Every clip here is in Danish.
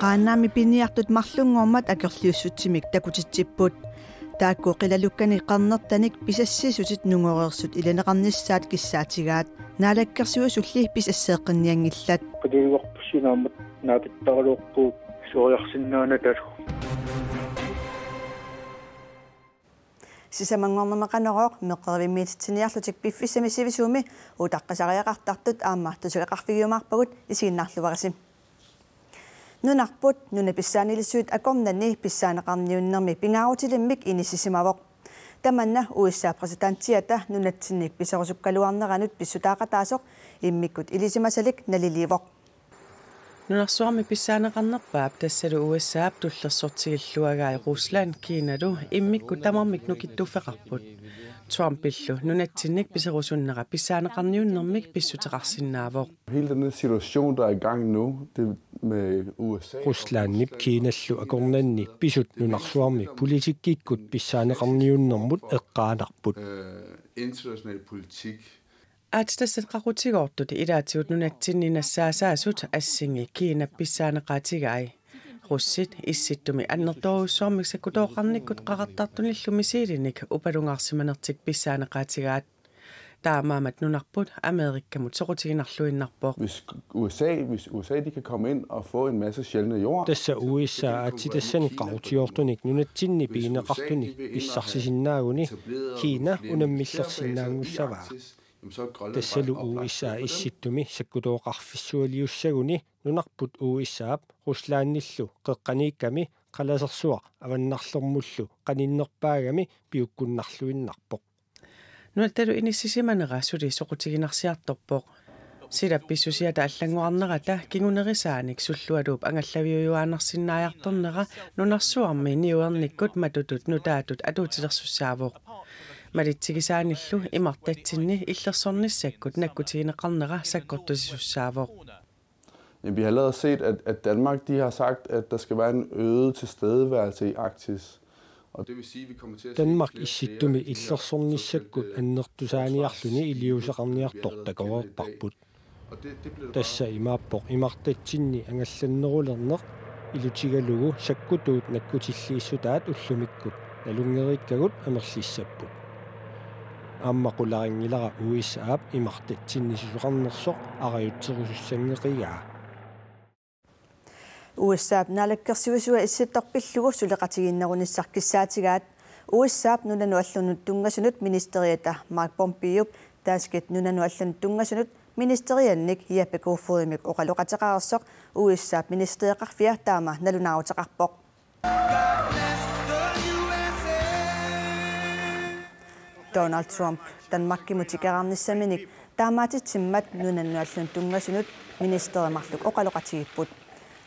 qaannaami piniartut marlunngormat akerliussutsimik takutitsiput taakku qilalukkani qarnertanik pisassisutit nungoreersut ilaneqarnissaat kissaatigaat naalakkersugu sulli pisasseeqqinniangillat qiliuarpussinaammat naapittaruuqpuut suoriarsinnaana talu sisamangornermeqaneroq meqqervimmiititsiniarlutik piffissamissivisuumi utaqqasariaqartartut aamma tusuqaqarfigiumaarpagut isiginnarluvarisim nunarput nunapissaanilissuut akornanni pissaaneqarniunnermi pingaarutilimmik inissisimaavoq tamanna USA presidenttiata nunatsinnik piserusukkaluarneranut pissutaaqataasoq immikkut ilisimasalik naliliivoq nunarsuarmi pissaaneqarnerpaap tassalu USAap tullersortigilluagaa Rusland Kiinalu immikku tamarmik nukittuffeqarput Trumpillu nunatsinnik piserusunnera pissaaneqarniunnermik pissuteqarsinnaavoq. Hele den situation der er i gang nu, det med USA. Ruslandnip Kiinallu akornanni pisut nunarsuarmi politikkikkut pissaaneqarniunnermut eqqaanarput. International politik. Aatstassaqarutigoortut ilaatigut nunatsinninassaasaassut assingi Kiina pissaaneqaatigai. Russit issittumi annertoruussuarmik sakutooqarnikkut qaqartartunillumi siilinik upalungaarsimanertik pissaaneqaatigaat. Taamaamat nunarput Amerikkamut soqutiginarluinnarpoq. Hvis USA de kan komme ind og få en masse sjældne jord. Tassa USA atitassani qarutiortunik nunatsinni piineqartunik pissarsisinnaaguni Kiina unammillersinnaangussavaa. Tassalu USA issittumi sakkutooqarfissualiussaguni nunarput USAap Ruslaannillu qeqqaniikkami qalasersuaq avannarlormullu qaninnerpaagami piukkunnarluinnarpoq. Nuattalu inissisimanera suli soqutiginarsiartorpoq. Silappissusiata allanguarnerata kingunerisaanik sullualuup angallaviujuaanarsinnaajartornera nunarsuarmi niuernikkut matutut nutaatut atuutilersussaavoq. Malittigisaanillu imartatsinni illersornissakkut nakkutigineqarnera sakkortusissussaavoq. Vi har allerede set, at Danmark de har sagt, at der skal være en øget tilstedeværelse i Arktis. Og det vil sige, at vi kommer til at Danmark issittumi illersornissakkut annertusaaniarluni iliuseqarniartortakoorparput. Tassa imaappoq imartatsinni angallannerulerneq ilutigalugu sakkutuut nakkutilliissutaat ullumikkut nalungeriikkagut amerlissapput. Ammaqularingilara USAap imartatsinnissuqarnersoq arajutserusussangeqigaa. USAap naalakkersuisua issittorpillugu suleqatiginnerunissarkissaatigaat USAap nunanu allunut tungasunut ministeriata Mark Pompeo taaskit nunanu allunut tungasunut ministeriannik Jeppe Kofodimik oqaloqataqaarsoq USAap ministeriaqarfia taama nalunaarutaqarpoq. Donald Trump Danmarkimutiqararnissaminik taamaatitsimmat nunanu allunut tungasunut ministeriamarluk oqaloqatigipput.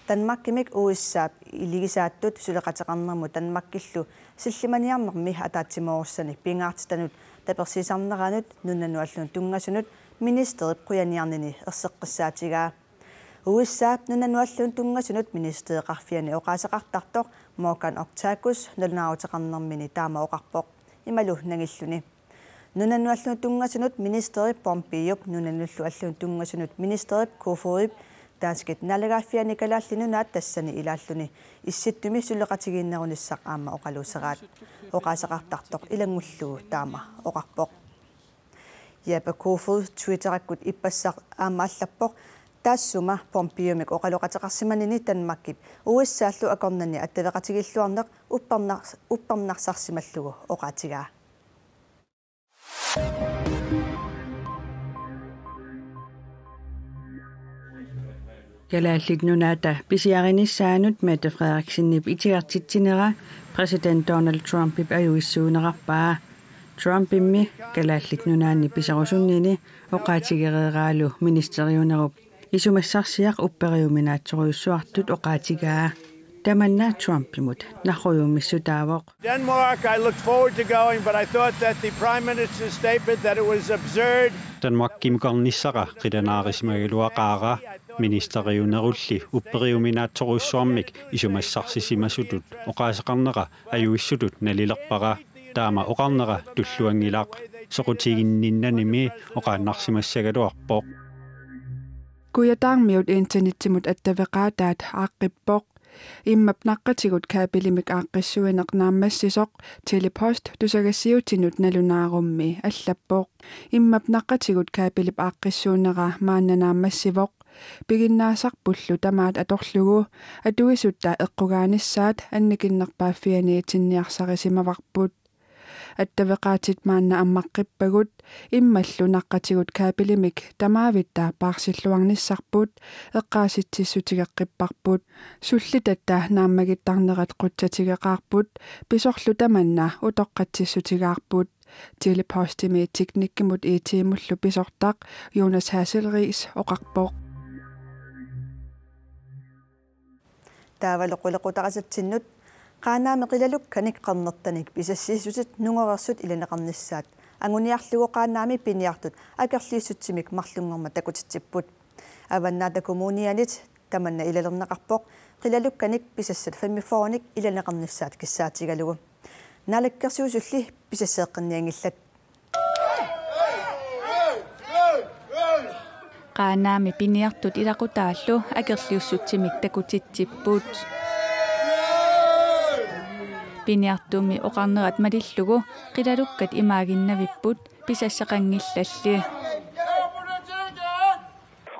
Danmarkimik USAap iligisaattut suleqataqarnermu Danmarkillu sillimaniarnermi ataatsimoorsani pingaartitanut tapersisarneranut nunanu allunut tungasunut ministerit quyaniarnini erseqqissaatigaa. USAap nunanu allunut tungasunut ministeriqarfiani oqaasaqartartoq Morgan Octagus nalunaarutaqarnermini taama oqarpoq imalu nangilluni. Nunanu allunut tungasunut ministeri Pompeo nunanullu allunut tungasunut ministeri Kofodib taaskit nalagaaffiani kalaallinunaat tassani ilaalluni issittumi suleqatigiinnerunissaq aamma oqaluuseraat oqaasaqartartoq ilangullugu taama oqarpoq. Jeppe Kofod Twitterakkut ippassaq aamma allappoq taassuma Pompeomik oqaloqataqarsimanini Danmarkip USAallu akornani attaveqatigilluarneq upparnarsarsimallugu oqaatigaa. Kalaallit nunaata pisiarinissaanut Mette Frederiksen itigartitsinera president Donald Trumpip ajuissuunerarpaa. Trumpimmi kalaallit nunaanni pisarusunnini oqaatigereeraalu ministeriunerup isumassarsiaq upperiuminaatsoruissuartut oqaatigaa. Tamanna Trumpimut narruyummissutaavoq. Denmark, I looked forward to going, but I thought that the Prime Minister's statement that it was absurd. Danmarkimqarnissara qidanaarismagiluaqaara ministeriunerulli upperiuminaatsoruissuarmik isumassarsissimasutut oqaasaqarnera ajuissutut nalilerpara taama oqarnera tulluangilaq soqutiginninnanimi oqaannarsimassagaluarpoq. Kuyatarmiut internettimut attaveqaataat aaqqippoq Immap naqqatigut kaapilimik aaqqissuineq naammassisoq telepost tusagassiutinut nalunaarummi allappoq. Immap naqqatigut kaapilip aaqqissuunera maanna naammassivoq. Piginnaasarpullu tamaat atorlugu atuisutta eqqugaanissaat annikinnerpaaffianiitinniarsarisimavarput. Attaveqaatit maanna ammaqqippagut immallu naqqatigut kaapilimik tamaavittaa paarsilluarnissarput eqqaasitsissutigeqqipparput sullitatta naammagittarnerat qutsatigeqaarput pisorlu tamanna utoqqatsissutigaarput telepostimi teknikkimut iitiimullu pisortaq Jonas Hasselriis oqarpoq таавалоқулеқутарасатсиннут qaanaamiqilaluk kanik qarnertanik pisassiisutit nungerersut ilaneqarnissaat anguniarlugu qaanaami piniartut akerliissutsimik marlungerma takutitsipput avannaata kommunianit tamanna ilalerneqarpoq qilaluk kanik pisassat fammifornik ilaneqarnissaat kissaatigalugu naalakkersuusulli pisasseeqqinniangillat qaanaami piniartut ilaqutaallu akerliussutsimik takutitsipput piniartumi oqarnerat malillugu qilalukkat imaaginnavipput pisassaqangillalli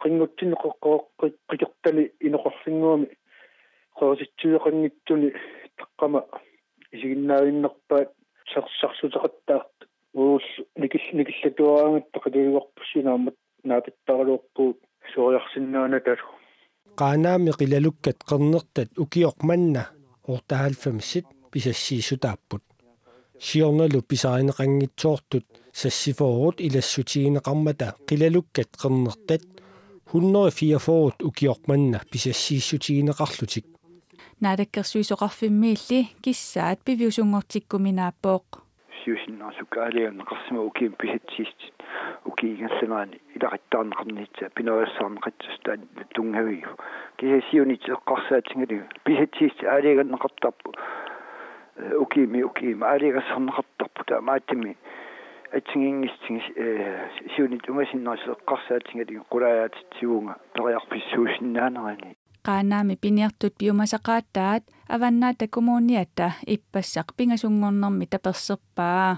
qingutsinneqoqqoqqit qiqertali inoqorlinguumi qoositsuuqangittuni taqqama isiginnaaginnerpaat sarsuteqattaart uus nikillatuaraangatta qiluuqorpussinaammat naatittaruuppuut suoriarsinnaana talu qaanaami qilalukkat qernertat ukioqmanna ortahalfamsit pisassiisutaapпут siornalu pisarineqanngitsoortut sassifoorut ilassutigineqarmata qilalukkat qernertat 144 ukiormanna pisassiissutigineqarlutik naadakkersuisoqarfimmiilli kissaat piviusungortikkuminaappoq siusinnaasukkaalianneqarsima ukiim pisatsiist ukiigallunaani ilaqattaarneqarniitsa pinoassarneqatsastaan tungaviu kisasiunit eqqarsaatiнгали pisatsiist aaliiganneqartarpu ukiimi aaliigassarneqartarpu taamaattimi atsingiingissing siunit ungasinnaasеққарсаатинgali qulaajaatsitsiuunga periarpissuusinnaanерани qaanaami piniartut piumasaqaattaat avannaata kommuniatta ippassaq pingasungornermi taperserpaa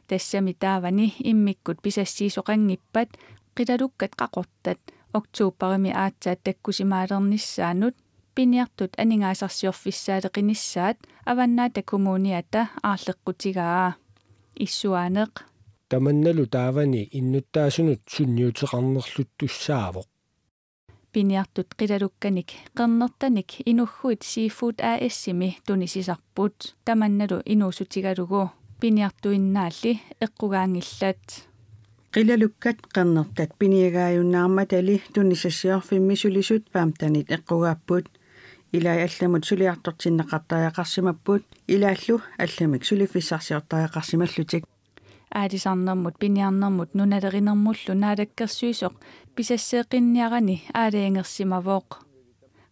tassami taavani immikkut pisassiisoqangippat qilalukkat qaqortat oktuupparimi aatsaat takkusimaalernissaanut piniartut aningaasarsiorfissaaleqinissaat avannaata kommuniatta aarleqqutigaa issuaaneq tamannalu taavani innuttaasunut sunniuteqarnerluttussaavoq piniartut qilalukkanik qernertanik inugguit seafood aassimi tunisisarput tamannalu inuusutigalugu piniartuinnaalli eqqugaangillat qilalukkat qernertat piniagaayunnaarmatali tunisassiorfimmisulisut paamtanit eqqugaapпут ilai allamut suliartortinneqartariaqarsimapput ilaallu allamik sulifissarsiortariaqarsimallutik aadisarnermut piniarnermut nunalerinermullu naadakkersuisoq pisasseeqinniarani aaliangersimavoq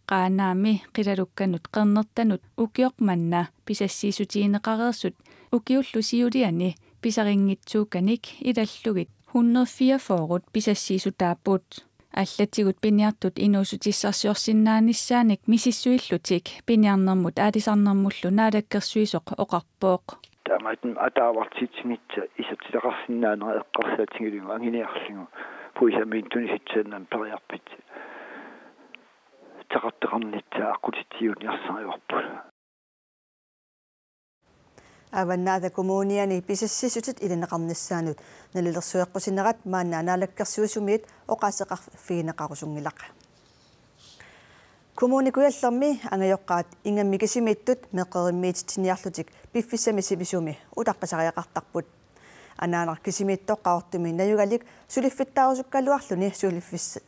qaanaami qilalukkanut qernertanut ukioqmanna pisassiisutigineqareersut ukiullu siuliani pisarinngitsuukanik ilallugit 144 pisassiisutaapput allatigut piniartut inuusutissarsiorsinnaanisaanik misissuillutik piniarnermut aadisarnermullu naadakkersuisoq oqarpooq taamaatun ataavartitsingitsa isatsilaqarsinnaanera eqqarsaatigilugu anginiarlingu puisamiin tunisitsaannan periarpit taqarteqarnitsa aqutitiuniarsariorput avannaata kommuniani pisassisutit ilaneqarnissaanut nalilersueqqusinerat maanna anaalakkersuusumiit oqaaseqarfiineqarusunngilaq kommunikuallermi angajoqqaat ingammikisimiittut meqerimmiititiniarlutik piffissami sivisumi utaqqisariaqartarput anaanarkisimiittoqqaortumi najugalik suliffittaarusukkaaluarluni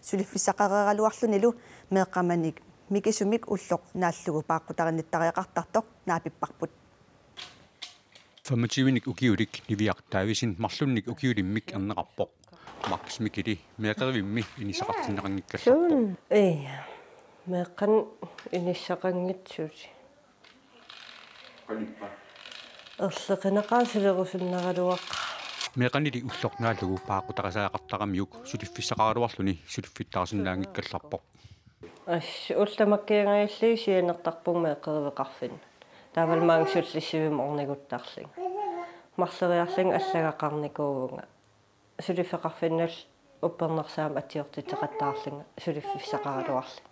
suliffissaqareeraluarlunilu meeqqamanik mikisumik ulloq naallugu paaqqutarinnitariaqartartoq naapipparput 25 ukiulik niviartaavisin marlunnik ukiulimmik erneqarpoq markismikili meeqerivimmi inisaqartinneqanngikkallarpoq meeqqan inissaqanngitsuuti qanippa erleqinaqaasilerusunneralуаққа meeqanili ullornaallugu paaqqutaqasaaqartaramiuk suliffissaqaraluarluni suliffittaarsinnaangikkallarpoq улламаккиангааллии сианертарпуг меэккервеқарфин таавалмаангсуллиссивим орнигуттарлин марлериарлин аллагақарникуугунга сулиффеқарфиннал уппернерсаама атиортитеқаттаарлинга сулиффиссақаралуарлин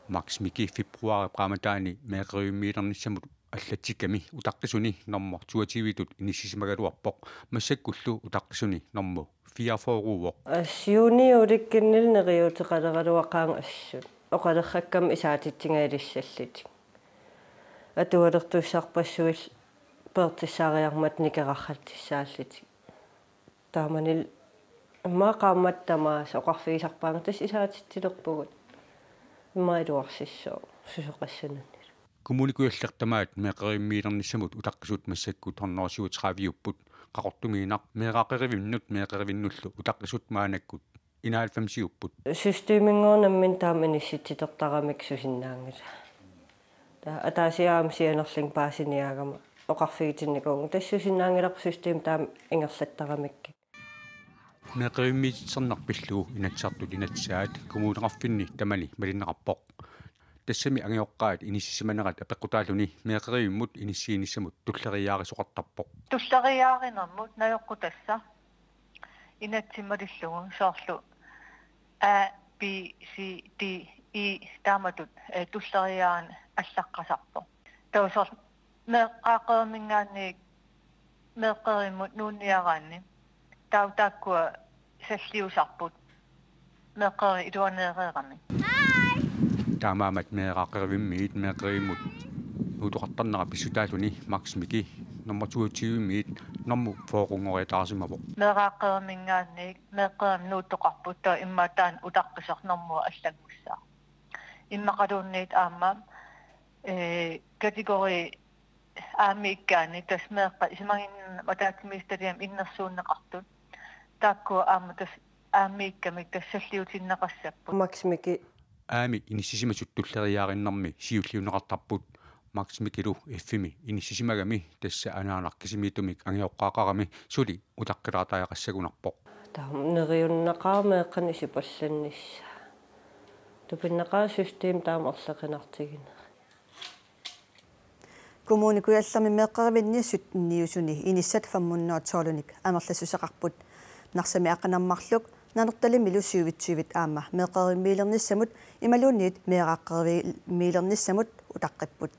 Max Miki februar qaamatаани меэқериуммиилерниссамут аллатиками утаққисуни нормо 22-тут инисисимагалуарпоқ массаккуллу утаққисуни нормо 44-уоқ ассиуниуликкиннил нериутеқалералуақаан ассут оқалерраккам исаатитсингаалиссаллит атуалертуссарпассуил пертиссаариармат никерархалтиссааллит тааманил маақаамматтамаас оқарфигисарпаангатас исаатиттилерпугут имаилуарсиссоо сусоқассананни коммуникуйаллертамаат меэқериуммиилерниссамут утаққисут массаккут хорнорсиутравиуппут қақортумиинақ меэқақеривиннут меэқеривиннуллу утаққисут маанаккут инаалфамсиуппут системингоонаммин тааманиссититертарамик сусиннаангила та атаасиаам сианерлин паасиниаагама оқарфигитинникуун тассусиннаангилар систем таам ингерлаттарамикки меэқериуммиитсернарпиллугу инатсартут инатсаат коммунеқарфинни тамани малиннеқарпоқ тассами ангиоққаат иниссиманерат апеққутаалуни меэқериуммут иниссииниссамут туллериаарисоқартарпоқ туллериааринэрмут наёққутасса инатсималиллугу соорлу A B C D E тааматут туллериаан аллаққасарпо таусор меэққаақеэрмингаанни меэққериммут нуунниараанни таутааккуа саллиусарпут меэққери илуанеэреерами таамаамат меэқақеривиммиит меэқериммут нутоқартарнера писсутаалуни Max Miki номер 22-миит норму фооқунгориатаарсимавоқ меэқақеэрмингаанни меэққерим нуутоқарпут таа иммаатаан утаққисернэрмуа аллагуссаа иммақалуунниит аама категори аамиккаани тас меэққа исмагин матаатимисталиам иннерсууннеқартут тааккуа аама тас аамиккамик тассаллиутиннеқассаппут Max Miki аами иниссисимасут туллериаариннэрми сиуллиунеқартарпут Max Mikilу эффими иниссисимагами тасса анаанаркисимиитумик ангиоққаақарами сули утаққилаатаяқассагунарпоқ таамнериуннеқармеэққани сипалланнисса тупиннеқаа систем таамерлеқинартигина коммуникуйаллерми меэққеривинниссут ниусуни иниссат фаммуннаатсоолуник амерласусеқарпут нарсами ақанармарлук нанерталими лусиувитсуивит аама меэққериммиилерниссамут ималуунниит меэқаққериммиилерниссамут утаққиппут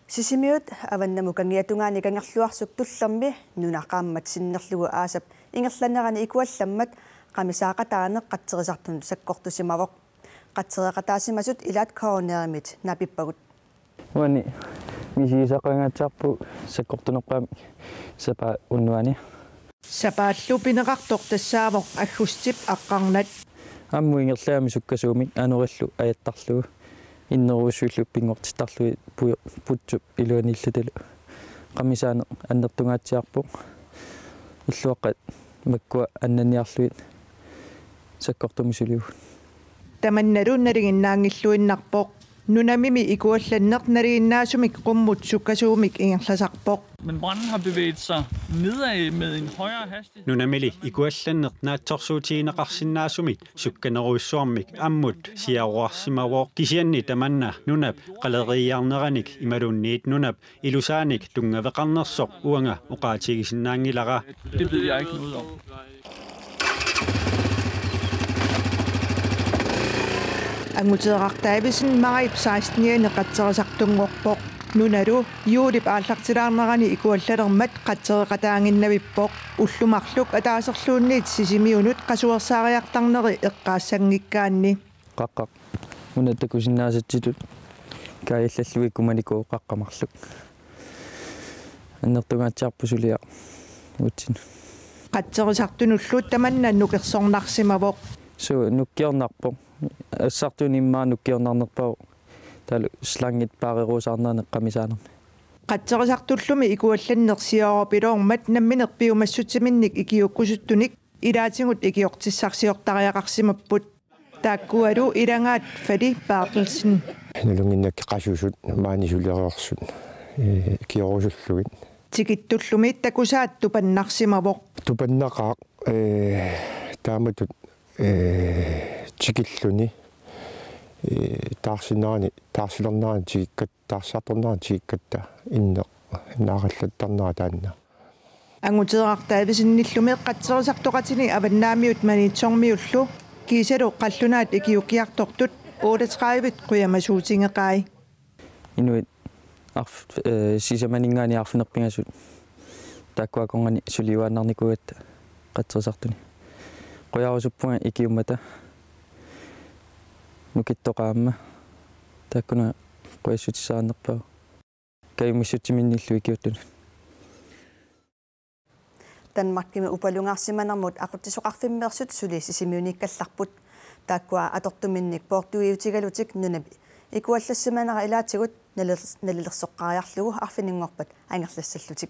сисимиут аваннаму кангиатунгаани кангерлуарсук туллерми нунақааммат синнерлугу аасап ингерланерани икуалламмат qamisaaqataane qatserisartun sakkortusimavoq qatsereqataasimasut ilaat koorneerimit napippagut wani misiisaqangatsarpu sakkortunerpaami sapa unnuani sapaallu pineqartoq tassaavoq aggussip aqqarnat ammu ingerlaami sukkasuumik anurillu ajattarlugu inneruussuullu pingortitarlu putsu iluanillutalu qamisaane annertungaatsiarpu illuaqqat makkua annaniarluit sakkortumisuliu tamannaluunnariginnaangilluinnarpoq nunamimi ikuallanneqnariginnaasumik qummut sukkasuumik ingerlasarpoq Men branden har bevæget sig nedad med en højere hastighed. Nunamili ikuallanneqnaatsorsuutiineqarsinnaasumik sukkaneruissuarmik ammut siaruarsimavoq kisianni tamanna nunap qaleriiarneranik imalunniit nunap ilusaanik tungaveqarnersoq uanga uqaatigisinnaangilara. Det ved jeg ikke noget om. Angutseraqtaavisen marip 16-niane qatserisartunngorpoq nunalu yuulip aallartilaarnerani ikuallalermat qatsereqataanginnavippoq ullumarluk ataaserluunniit sisimiunut qasuersaariartarneri eqqaassangikkaanni qaqqaq unattakusinnaasatitut kaayallalluik kumanikuu qaqqamarluk annertungaatsiarpusuliaq utsin qatserisartunulluut tamanna nukersornarsimavoq so nukkiornarpoq assartunimmaa nukkiornarnerpau talu slangit paareruusaarnaane qamisaanermi qatserisartullumi ikuallannersiaopiloormat namminerpiumassutiminnik ikiukkusuttunik ilaatingut ikiortissarsiortariaqarsimapput taakkualu ilangaat Fali Bartelsen nulunginnakki qasuusut maanisulereersut kiorusulluit tikittullumit takusaat tupannarsimavoq tupannaqaaq taamatut tikilluni taarsilernaani tikikkat taarsiartornaani tikikkatta inne naaqallattarnera taanna ангутеэртаависинниллуми эққатсерисартоқатини аваннаамиут маниитсормиуллу кисалу қаллунаат икиукиартортут 38-вит қуямасуутингеқай инуит арф сисаманингаани арфинерпингасут таккуаконгани суливааннарникугатта қатсерисартуни қуярусуппунга икиуммата нукиттоқаамма таккуна қуяссутиссаанерпаа каймиссутиминниллу икиуттуна Danmarkimi upalungarsimanermut aquttisoqarfimmersut suli sisimiunikkallarput taakkua atortuminnik portuiutigalutik nunabi ikuallassimanera ilaatigut nalilersoqqariarlugu arfiningorpat angerlassallutik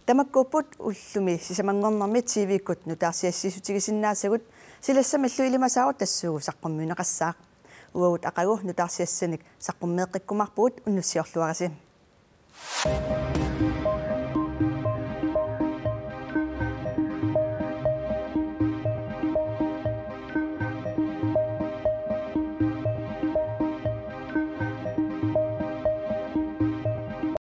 tamakkuupput ullumi sisamangornermi TV-kkut nutaarsiassisutigisinnaassagut silassamillu ilimasaaru tassuugu saqqummiuneqassaaq uagut aqagu nutaarsiassanik saqqummeeqqikkumarpugut unnussiorluarasi